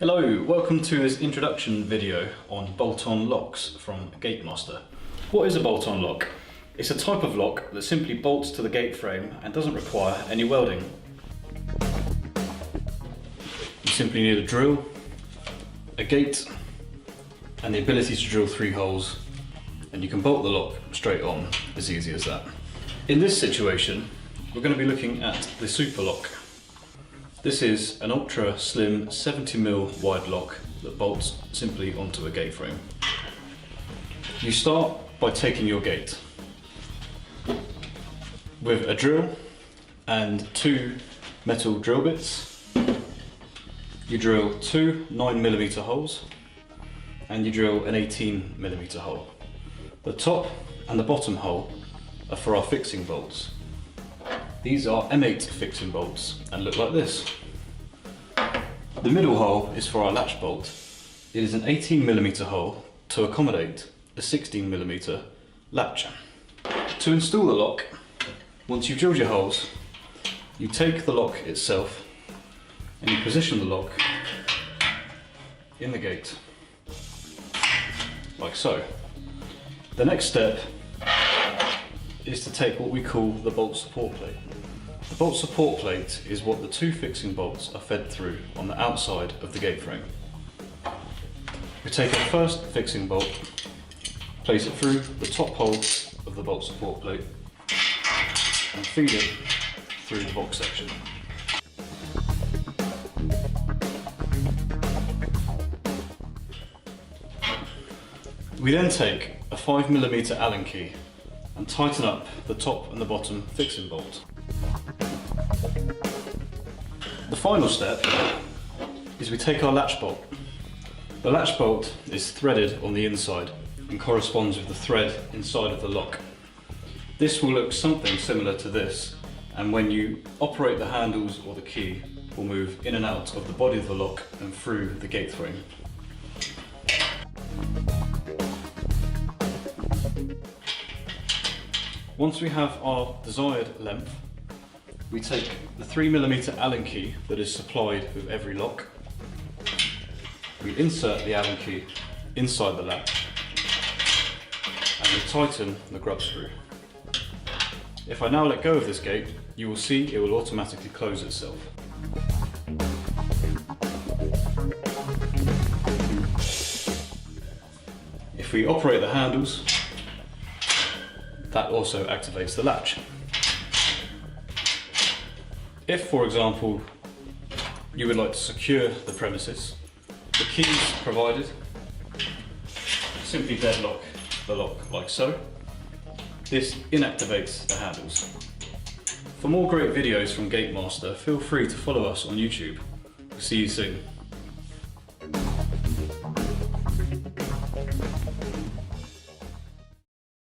Hello, welcome to this introduction video on bolt-on locks from Gatemaster. What is a bolt-on lock? It's a type of lock that simply bolts to the gate frame and doesn't require any welding. You simply need a drill, a gate, and the ability to drill 3 holes, and you can bolt the lock straight on, as easy as that. In this situation, we're going to be looking at the Superlock. This is an ultra slim 70mm wide lock that bolts simply onto a gate frame. You start by taking your gate with a drill and 2 metal drill bits. You drill 2 9mm holes and you drill an 18mm hole. The top and the bottom hole are for our fixing bolts. These are M8 fixing bolts and look like this. The middle hole is for our latch bolt. It is an 18mm hole to accommodate a 16mm latch. To install the lock, once you've drilled your holes, you take the lock itself and you position the lock in the gate, like so. The next step is to take what we call the bolt support plate. The bolt support plate is what the 2 fixing bolts are fed through on the outside of the gate frame. We take our first fixing bolt, place it through the top hole of the bolt support plate and feed it through the box section. We then take a 5mm Allen key and tighten up the top and the bottom fixing bolt. The final step is we take our latch bolt. The latch bolt is threaded on the inside and corresponds with the thread inside of the lock. This will look something similar to this, and when you operate the handles or the key, will move in and out of the body of the lock and through the gate frame. Once we have our desired length, we take the 3mm Allen key that is supplied with every lock. We insert the Allen key inside the latch and we tighten the grub screw. If I now let go of this gate, you will see it will automatically close itself. If we operate the handles, that also activates the latch. If, for example, you would like to secure the premises, the keys provided simply deadlock the lock like so. This inactivates the handles. For more great videos from Gatemaster, feel free to follow us on YouTube. We'll see you soon.